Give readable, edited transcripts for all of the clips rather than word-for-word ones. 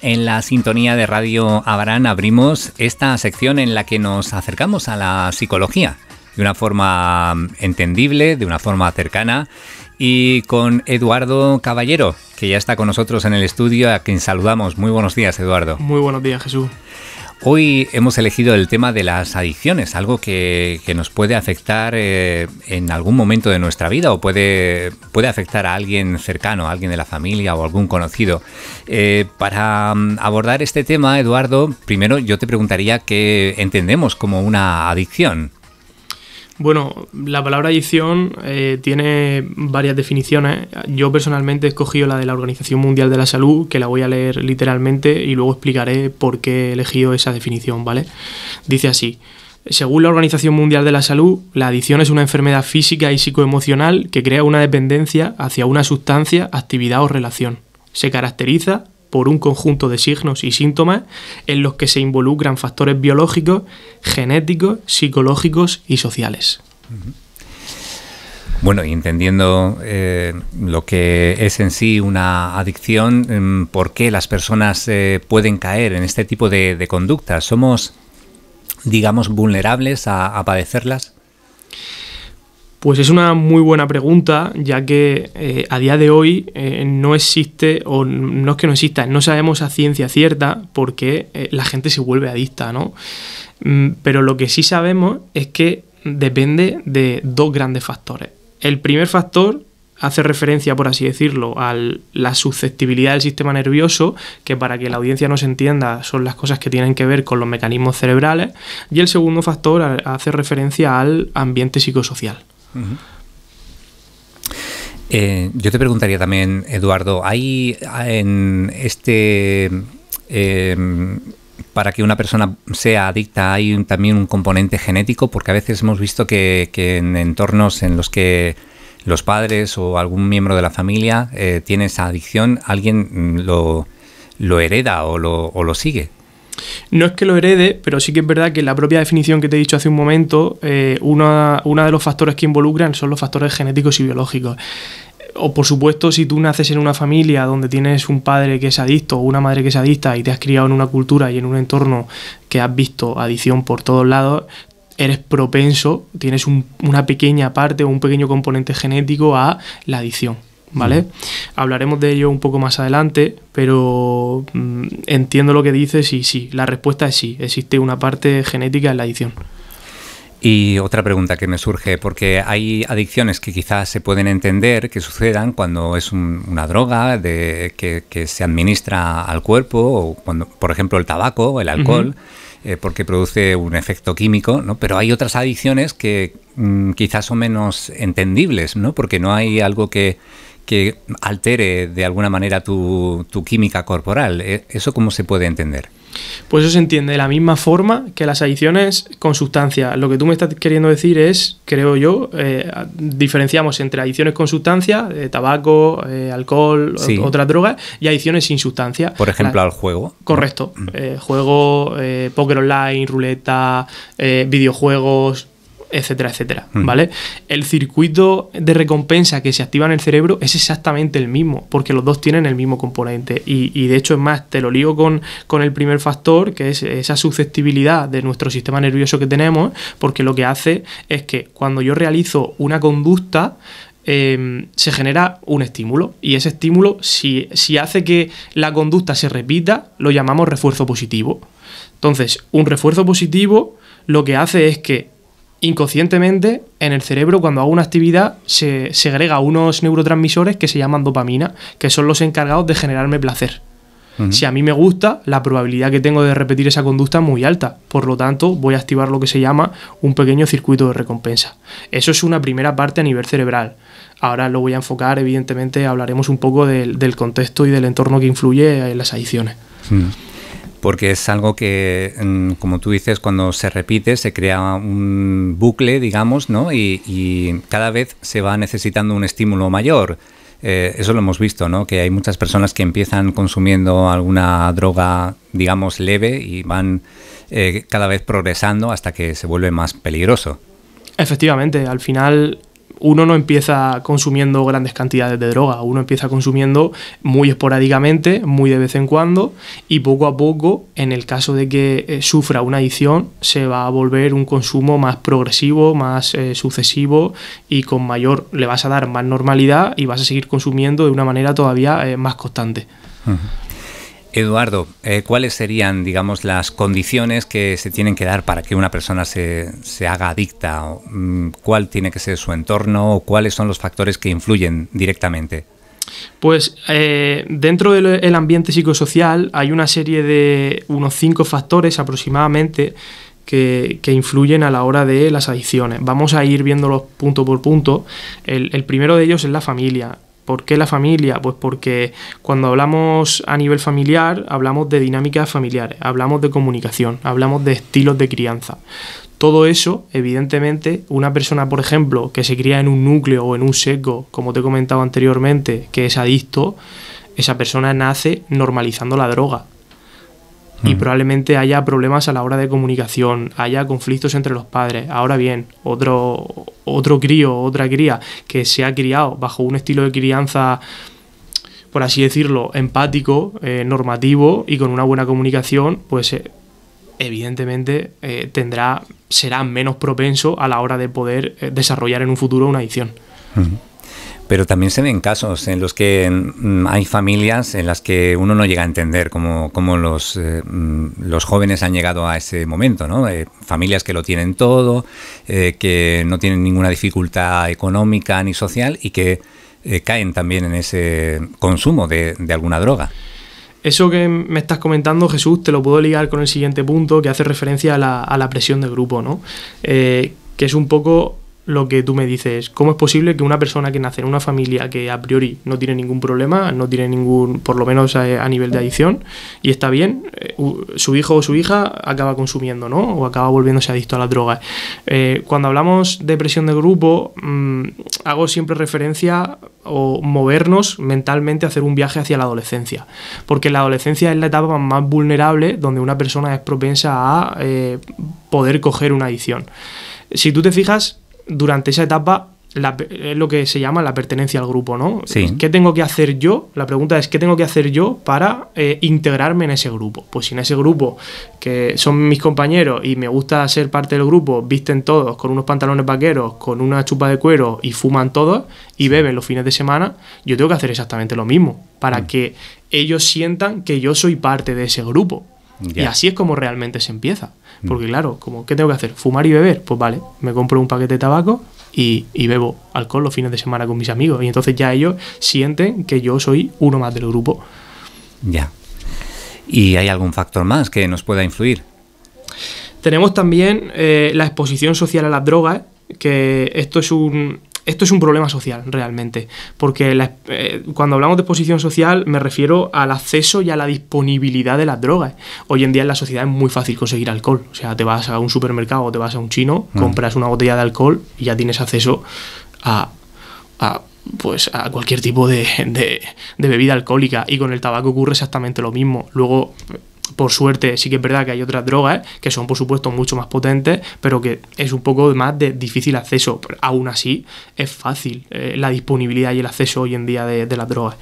En la sintonía de Radio Abraham abrimos esta sección en la que nos acercamos a la psicología de una forma entendible, de una forma cercana, y con Eduardo Caballero, que ya está con nosotros en el estudio, a quien saludamos. Muy buenos días, Eduardo. Muy buenos días, Jesús. Hoy hemos elegido el tema de las adicciones, algo que nos puede afectar en algún momento de nuestra vida o puede afectar a alguien cercano, a alguien de la familia o algún conocido. Para abordar este tema, Eduardo, primero yo te preguntaría qué entendemos como una adicción. Bueno, la palabra adicción tiene varias definiciones. Yo personalmente he escogido la de la Organización Mundial de la Salud, que la voy a leer literalmente y luego explicaré por qué he elegido esa definición, ¿vale? Dice así: según la Organización Mundial de la Salud, la adicción es una enfermedad física y psicoemocional que crea una dependencia hacia una sustancia, actividad o relación. Se caracteriza por un conjunto de signos y síntomas en los que se involucran factores biológicos, genéticos, psicológicos y sociales. Bueno, y entendiendo lo que es en sí una adicción, ¿por qué las personas pueden caer en este tipo de conductas? ¿Somos, digamos, vulnerables a padecerlas? Pues es una muy buena pregunta, ya que a día de hoy no existe, o no es que no exista, no sabemos a ciencia cierta por qué la gente se vuelve adicta, ¿no? Pero lo que sí sabemos es que depende de dos grandes factores. El primer factor hace referencia, por así decirlo, a la susceptibilidad del sistema nervioso, que para que la audiencia nos entienda son las cosas que tienen que ver con los mecanismos cerebrales, y el segundo factor hace referencia al ambiente psicosocial. Yo te preguntaría también, Eduardo, ¿hay en para que una persona sea adicta hay también un componente genético? Porque a veces hemos visto que en entornos en los que los padres o algún miembro de la familia tiene esa adicción, alguien lo hereda o lo sigue. No es que lo herede, pero sí que es verdad que la propia definición que te he dicho hace un momento, uno de los factores que involucran son los factores genéticos y biológicos. O por supuesto, si tú naces en una familia donde tienes un padre que es adicto o una madre que es adicta y te has criado en una cultura y en un entorno que has visto adicción por todos lados, eres propenso, tienes una pequeña parte o un pequeño componente genético a la adicción, ¿vale? Hablaremos de ello un poco más adelante, pero entiendo lo que dices y sí, la respuesta es sí, existe una parte genética en la adicción. Y otra pregunta que me surge, porque hay adicciones que quizás se pueden entender que sucedan cuando es una droga que se administra al cuerpo, o cuando, por ejemplo, el tabaco o el alcohol, porque produce un efecto químico, ¿no? Pero hay otras adicciones que quizás son menos entendibles, ¿no? Porque no hay algo que altere de alguna manera tu química corporal. ¿Eso cómo se puede entender? Pues eso se entiende de la misma forma que las adicciones con sustancias. Lo que tú me estás queriendo decir es, creo yo, diferenciamos entre adicciones con sustancias, tabaco, alcohol, sí, otras drogas, y adicciones sin sustancia. Por ejemplo, al juego. Correcto. Juego, póker online, ruleta, videojuegos, etcétera, etcétera, ¿vale? El circuito de recompensa que se activa en el cerebro es exactamente el mismo, porque los dos tienen el mismo componente y de hecho es más, te lo ligo con el primer factor, que es esa susceptibilidad de nuestro sistema nervioso que tenemos, porque lo que hace es que cuando yo realizo una conducta se genera un estímulo, y ese estímulo, si hace que la conducta se repita, lo llamamos refuerzo positivo. Entonces, un refuerzo positivo lo que hace es que inconscientemente en el cerebro, cuando hago una actividad, se segrega unos neurotransmisores que se llaman dopamina, que son los encargados de generarme placer. Si a mí me gusta, la probabilidad que tengo de repetir esa conducta es muy alta. Por lo tanto, voy a activar lo que se llama un pequeño circuito de recompensa. Eso es una primera parte a nivel cerebral. Ahora lo voy a enfocar, evidentemente, hablaremos un poco del contexto y del entorno que influye en las adicciones. Porque es algo que, como tú dices, cuando se repite se crea un bucle, digamos, ¿no? Y cada vez se va necesitando un estímulo mayor. Eso lo hemos visto, ¿no? Que hay muchas personas que empiezan consumiendo alguna droga, digamos, leve y van cada vez progresando hasta que se vuelve más peligroso. Efectivamente, al final, uno no empieza consumiendo grandes cantidades de droga, uno empieza consumiendo muy esporádicamente, muy de vez en cuando, y poco a poco, en el caso de que sufra una adicción, se va a volver un consumo más progresivo, más sucesivo, y con mayor, le vas a dar más normalidad y vas a seguir consumiendo de una manera todavía más constante. Uh-huh. Eduardo, ¿cuáles serían, digamos, las condiciones que se tienen que dar para que una persona se haga adicta? ¿Cuál tiene que ser su entorno? ¿O cuáles son los factores que influyen directamente? Pues dentro del ambiente psicosocial hay una serie de unos 5 factores aproximadamente que influyen a la hora de las adicciones. Vamos a ir viéndolos punto por punto. El primero de ellos es la familia. ¿Por qué la familia? Pues porque cuando hablamos a nivel familiar, hablamos de dinámicas familiares, hablamos de comunicación, hablamos de estilos de crianza. Todo eso, evidentemente, una persona, por ejemplo, que se cría en un núcleo o en un seco, como te he comentado anteriormente, que es adicto, esa persona nace normalizando la droga. Y probablemente haya problemas a la hora de comunicación, haya conflictos entre los padres. Ahora bien, otro crío o otra cría que se ha criado bajo un estilo de crianza, por así decirlo, empático, normativo y con una buena comunicación, pues evidentemente será menos propenso a la hora de poder desarrollar en un futuro una adicción. Pero también se ven casos en los que hay familias en las que uno no llega a entender cómo los jóvenes han llegado a ese momento, ¿no? Familias que lo tienen todo, que no tienen ninguna dificultad económica ni social y que caen también en ese consumo de alguna droga. Eso que me estás comentando, Jesús, te lo puedo ligar con el siguiente punto, que hace referencia a la presión de grupo, ¿no? Que es un poco lo que tú me dices. ¿Cómo es posible que una persona que nace en una familia que a priori no tiene ningún problema, no tiene ningún, por lo menos a nivel de adicción, y está bien, su hijo o su hija acaba consumiendo, ¿no? O acaba volviéndose adicto a las drogas? Cuando hablamos de presión de grupo, hago siempre referencia o movernos mentalmente a hacer un viaje hacia la adolescencia, porque la adolescencia es la etapa más vulnerable donde una persona es propensa a poder coger una adicción. Si tú te fijas, durante esa etapa es lo que se llama la pertenencia al grupo, ¿no? Sí. ¿Qué tengo que hacer yo? La pregunta es, ¿qué tengo que hacer yo para integrarme en ese grupo? Pues si en ese grupo, que son mis compañeros y me gusta ser parte del grupo, visten todos con unos pantalones vaqueros, con una chupa de cuero y fuman todos y beben los fines de semana, yo tengo que hacer exactamente lo mismo para que ellos sientan que yo soy parte de ese grupo. Yeah. Y así es como realmente se empieza. Porque claro, ¿qué tengo que hacer? ¿Fumar y beber? Pues vale, me compro un paquete de tabaco y bebo alcohol los fines de semana con mis amigos. Y entonces ya ellos sienten que yo soy uno más del grupo. Ya. ¿Y hay algún factor más que nos pueda influir? Tenemos también la exposición social a las drogas, que esto es un problema social realmente, porque cuando hablamos de exposición social me refiero al acceso y a la disponibilidad de las drogas. Hoy en día en la sociedad es muy fácil conseguir alcohol, o sea, te vas a un supermercado o te vas a un chino, compras una botella de alcohol y ya tienes acceso a cualquier tipo de bebida alcohólica, y con el tabaco ocurre exactamente lo mismo. Luego, por suerte, sí que es verdad que hay otras drogas que son, por supuesto, mucho más potentes, pero que es un poco más de difícil acceso. Pero aún así, es fácil la disponibilidad y el acceso hoy en día de las drogas.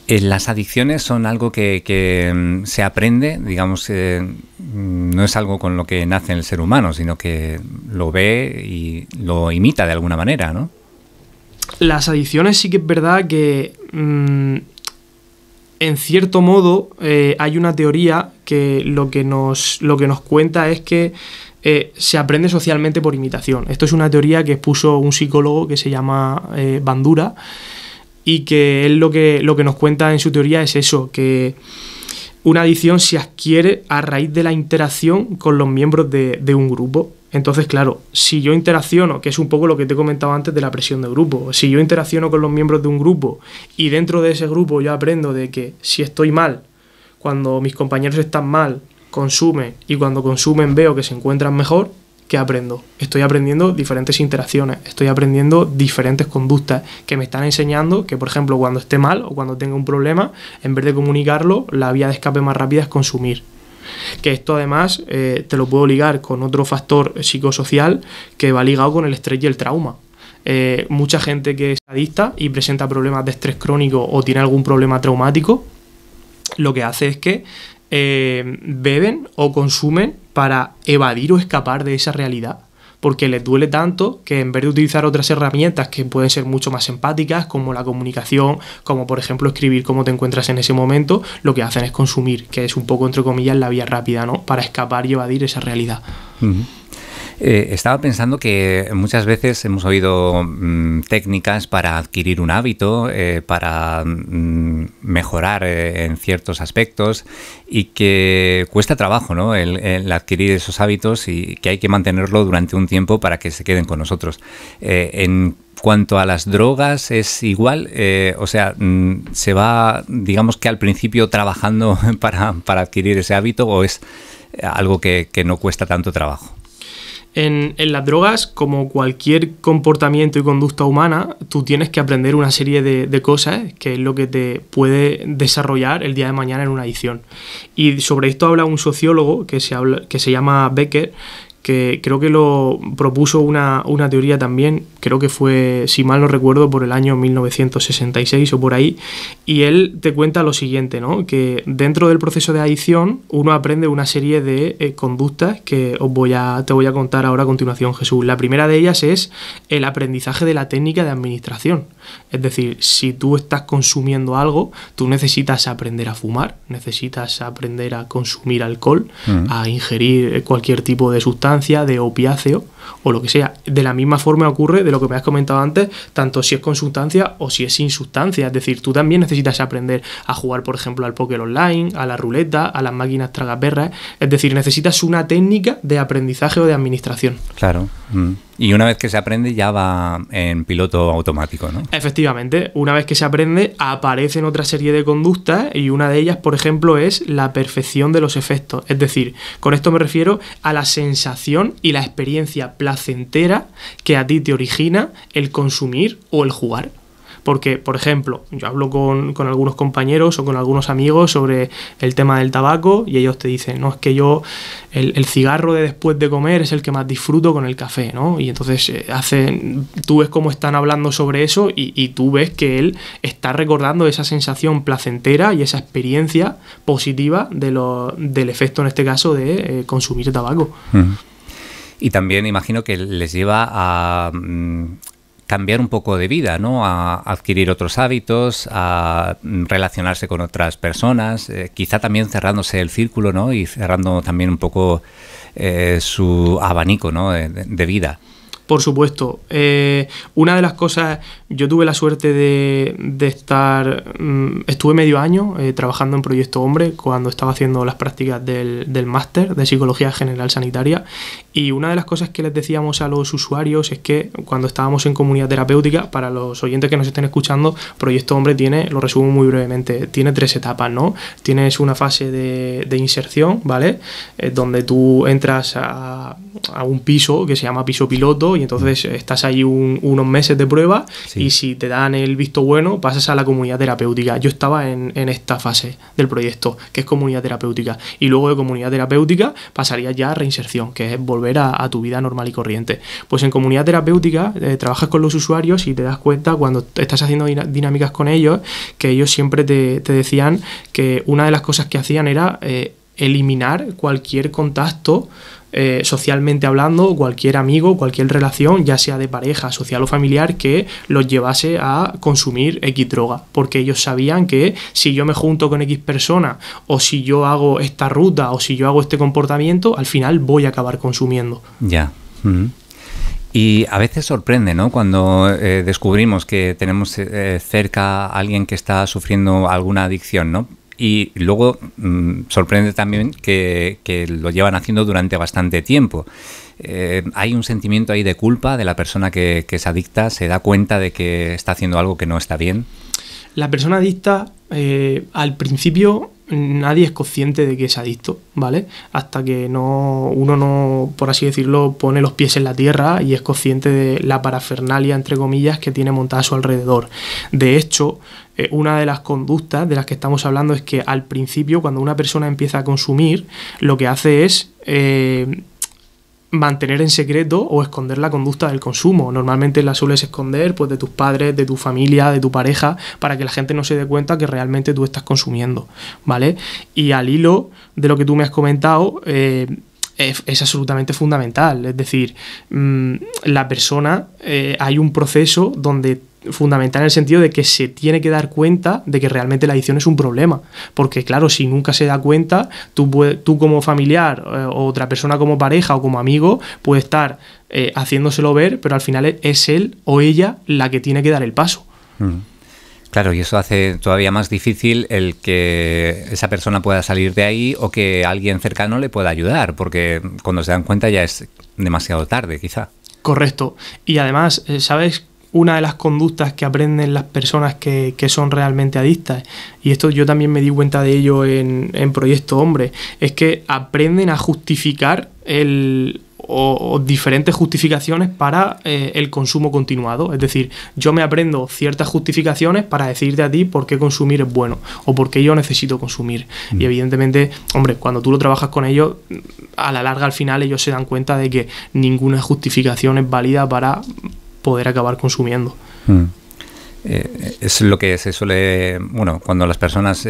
Las adicciones son algo que se aprende, digamos, no es algo con lo que nace el ser humano, sino que lo ve y lo imita de alguna manera, ¿no? Las adicciones sí que es verdad que en cierto modo hay una teoría que lo que nos cuenta es que se aprende socialmente por imitación. Esto es una teoría que expuso un psicólogo que se llama Bandura, y que él lo que nos cuenta en su teoría es eso, que una adicción se adquiere a raíz de la interacción con los miembros de un grupo. Entonces, claro, si yo interacciono, que es un poco lo que te he comentado antes de la presión de grupo, si yo interacciono con los miembros de un grupo y dentro de ese grupo yo aprendo de que si estoy mal, cuando mis compañeros están mal, consumen, y cuando consumen veo que se encuentran mejor, ¿qué aprendo? Estoy aprendiendo diferentes interacciones, estoy aprendiendo diferentes conductas que me están enseñando que, por ejemplo, cuando esté mal o cuando tenga un problema, en vez de comunicarlo, la vía de escape más rápida es consumir. Que esto además te lo puedo ligar con otro factor psicosocial que va ligado con el estrés y el trauma. Mucha gente que es adicta y presenta problemas de estrés crónico o tiene algún problema traumático, lo que hace es que beben o consumen para evadir o escapar de esa realidad, porque les duele tanto que en vez de utilizar otras herramientas que pueden ser mucho más empáticas, como la comunicación, como por ejemplo escribir cómo te encuentras en ese momento, lo que hacen es consumir, que es un poco, entre comillas, la vía rápida, ¿no? Para escapar y evadir esa realidad. Uh-huh. Estaba pensando que muchas veces hemos oído técnicas para adquirir un hábito, para mejorar en ciertos aspectos, y que cuesta trabajo, ¿no? el adquirir esos hábitos, y que hay que mantenerlo durante un tiempo para que se queden con nosotros. En cuanto a las drogas, ¿es igual? O sea, ¿se va, digamos que al principio trabajando para adquirir ese hábito, o es algo que no cuesta tanto trabajo? En las drogas, como cualquier comportamiento y conducta humana, tú tienes que aprender una serie de cosas que es lo que te puede desarrollar el día de mañana en una adicción. Y sobre esto habla un sociólogo que se llama Becker, que creo que lo propuso una teoría también, creo que fue, si mal no recuerdo, por el año 1966 o por ahí, y él te cuenta lo siguiente, ¿no? Que dentro del proceso de adicción uno aprende una serie de conductas que te voy a contar ahora a continuación, Jesús. La primera de ellas es el aprendizaje de la técnica de administración. Es decir, si tú estás consumiendo algo, tú necesitas aprender a fumar, necesitas aprender a consumir alcohol, a ingerir cualquier tipo de sustancia, de opiáceo o lo que sea. De la misma forma ocurre de lo que me has comentado antes, tanto si es con sustancia o si es sin sustancia. Es decir, tú también necesitas aprender a jugar, por ejemplo, al póker online, a la ruleta, a las máquinas tragaperras. Es decir, necesitas una técnica de aprendizaje o de administración. Claro. Y una vez que se aprende ya va en piloto automático, ¿no? Efectivamente, una vez que se aprende aparecen otra serie de conductas, y una de ellas, por ejemplo, es la perfección de los efectos. Es decir, con esto me refiero a la sensación y la experiencia placentera que a ti te origina el consumir o el jugar. Porque, por ejemplo, yo hablo con algunos compañeros o con algunos amigos sobre el tema del tabaco, y ellos te dicen, no, es que yo el cigarro de después de comer es el que más disfruto con el café, ¿no? Y entonces tú ves cómo están hablando sobre eso, y tú ves que él está recordando esa sensación placentera y esa experiencia positiva del efecto, en este caso, de consumir tabaco. Y también imagino que les lleva a cambiar un poco de vida, ¿no? A adquirir otros hábitos, a relacionarse con otras personas, quizá también cerrándose el círculo, ¿no? Y cerrando también un poco su abanico, ¿no? de vida. Por supuesto. Una de las cosas, yo tuve la suerte de estar, estuve medio año trabajando en Proyecto Hombre cuando estaba haciendo las prácticas del máster de Psicología General Sanitaria, y una de las cosas que les decíamos a los usuarios es que cuando estábamos en comunidad terapéutica, para los oyentes que nos estén escuchando, Proyecto Hombre tiene, lo resumo muy brevemente, tiene 3 etapas, ¿no? Tienes una fase de inserción, ¿vale? Donde tú entras a un piso que se llama piso piloto, y entonces estás ahí unos meses de prueba, sí. Y si te dan el visto bueno, pasas a la comunidad terapéutica. Yo estaba en esta fase del proyecto, que es comunidad terapéutica, y luego de comunidad terapéutica pasarías ya a reinserción, que es volver a tu vida normal y corriente. Pues en comunidad terapéutica trabajas con los usuarios y te das cuenta cuando estás haciendo dinámicas con ellos, que ellos siempre te decían que una de las cosas que hacían era eliminar cualquier contacto socialmente hablando, cualquier amigo, cualquier relación, ya sea de pareja, social o familiar, que los llevase a consumir X droga, porque ellos sabían que si yo me junto con X persona, o si yo hago esta ruta, o si yo hago este comportamiento, al final voy a acabar consumiendo. Ya. Y a veces sorprende, ¿no? Cuando descubrimos que tenemos cerca a alguien que está sufriendo alguna adicción, ¿no? Y luego sorprende también que lo llevan haciendo durante bastante tiempo. Hay un sentimiento ahí de culpa de la persona que es adicta, se da cuenta de que está haciendo algo que no está bien. La persona adicta al principio nadie es consciente de que es adicto, ¿vale? Hasta que uno no, por así decirlo, pone los pies en la tierra y es consciente de la parafernalia, entre comillas, que tiene montada a su alrededor. De hecho, una de las conductas de las que estamos hablando es que al principio, cuando una persona empieza a consumir, lo que hace es mantener en secreto o esconder la conducta del consumo. Normalmente la sueles esconder pues de tus padres, de tu familia, de tu pareja, para que la gente no se dé cuenta que realmente tú estás consumiendo, ¿vale? Y al hilo de lo que tú me has comentado, es absolutamente fundamental. Es decir, la persona, hay un proceso donde fundamental en el sentido de que se tiene que dar cuenta de que realmente la adicción es un problema, porque claro, si nunca se da cuenta, tú como familiar o otra persona como pareja o como amigo puede estar haciéndoselo ver, pero al final es él o ella la que tiene que dar el paso. Claro, y eso hace todavía más difícil el que esa persona pueda salir de ahí o que alguien cercano le pueda ayudar, porque cuando se dan cuenta ya es demasiado tarde, quizá. Correcto. Y además, ¿sabes? Una de las conductas que aprenden las personas que son realmente adictas, y esto yo también me di cuenta de ello en Proyecto Hombre, es que aprenden a justificar o diferentes justificaciones para el consumo continuado. Es decir, yo me aprendo ciertas justificaciones para decirte a ti por qué consumir es bueno o por qué yo necesito consumir. Y evidentemente, hombre, cuando tú lo trabajas con ellos, a la larga, al final, ellos se dan cuenta de que ninguna justificación es válida para poder acabar consumiendo. Es lo que se suele... Bueno, cuando las personas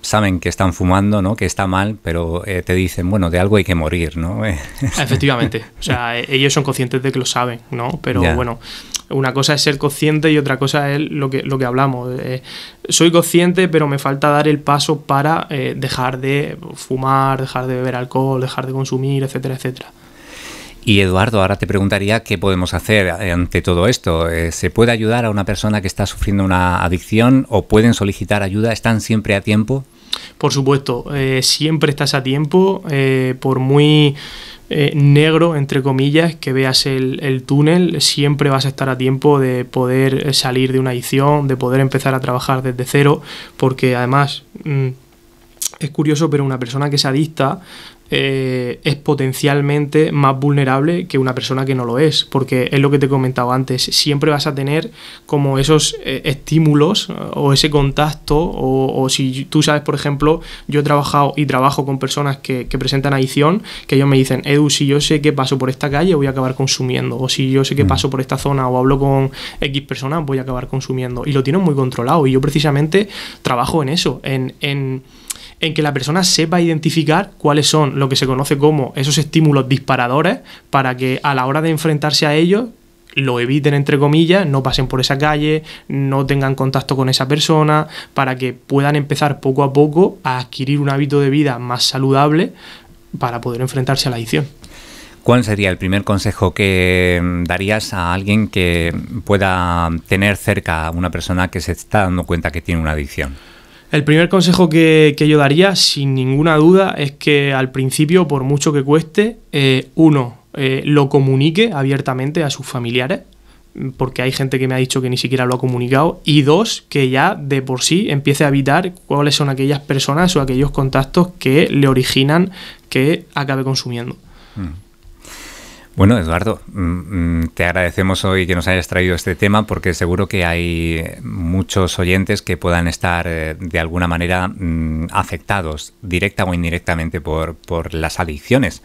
saben que están fumando, ¿no? Que está mal, pero te dicen, bueno, de algo hay que morir, ¿no? Efectivamente. O sea, ellos son conscientes de que lo saben, ¿no? Pero bueno, una cosa es ser consciente y otra cosa es lo que hablamos. Soy consciente, pero me falta dar el paso para dejar de fumar, dejar de beber alcohol, dejar de consumir, etcétera, etcétera. Y Eduardo, ahora te preguntaría qué podemos hacer ante todo esto. ¿Se puede ayudar a una persona que está sufriendo una adicción o pueden solicitar ayuda? ¿Están siempre a tiempo? Por supuesto, siempre estás a tiempo, por muy negro, entre comillas, que veas el túnel, siempre vas a estar a tiempo de poder salir de una adicción, de poder empezar a trabajar desde cero, porque además es curioso, pero una persona que es adicta es potencialmente más vulnerable que una persona que no lo es, porque es lo que te he comentado antes, siempre vas a tener como esos estímulos o ese contacto o si tú sabes, por ejemplo, yo he trabajado y trabajo con personas que presentan adicción, que ellos me dicen, Edu, si yo sé que paso por esta calle voy a acabar consumiendo, o si yo sé que paso por esta zona o hablo con X personas voy a acabar consumiendo, y lo tienen muy controlado, y yo precisamente trabajo en eso, en que la persona sepa identificar cuáles son lo que se conoce como esos estímulos disparadores para que a la hora de enfrentarse a ellos lo eviten, entre comillas, no pasen por esa calle, no tengan contacto con esa persona, para que puedan empezar poco a poco a adquirir un hábito de vida más saludable para poder enfrentarse a la adicción. ¿Cuál sería el primer consejo que darías a alguien que pueda tener cerca a una persona que se está dando cuenta que tiene una adicción? El primer consejo que yo daría, sin ninguna duda, es que al principio, por mucho que cueste, lo comunique abiertamente a sus familiares, porque hay gente que me ha dicho que ni siquiera lo ha comunicado, y dos, que ya de por sí empiece a evitar cuáles son aquellas personas o aquellos contactos que le originan que acabe consumiendo. Bueno, Eduardo, te agradecemos hoy que nos hayas traído este tema porque seguro que hay muchos oyentes que puedan estar de alguna manera afectados directa o indirectamente por las adicciones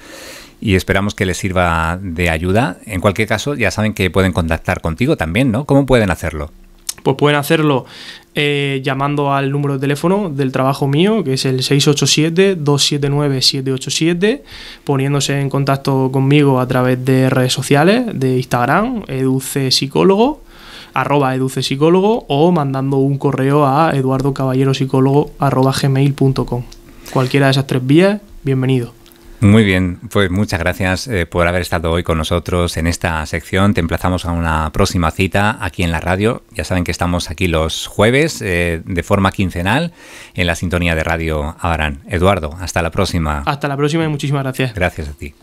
y esperamos que les sirva de ayuda. En cualquier caso, ya saben que pueden contactar contigo también, ¿no? ¿Cómo pueden hacerlo? Pues pueden hacerlo llamando al número de teléfono del trabajo mío, que es el 687-279-787, poniéndose en contacto conmigo a través de redes sociales, de Instagram, educpsicólogo, @educpsicólogo, o mandando un correo a eduardocaballeropsicólogo@gmail.com. Cualquiera de esas tres vías, bienvenido. Muy bien, pues muchas gracias por haber estado hoy con nosotros en esta sección. Te emplazamos a una próxima cita aquí en la radio. Ya saben que estamos aquí los jueves de forma quincenal en la sintonía de Radio Abarán. Eduardo, hasta la próxima. Hasta la próxima y muchísimas gracias. Gracias a ti.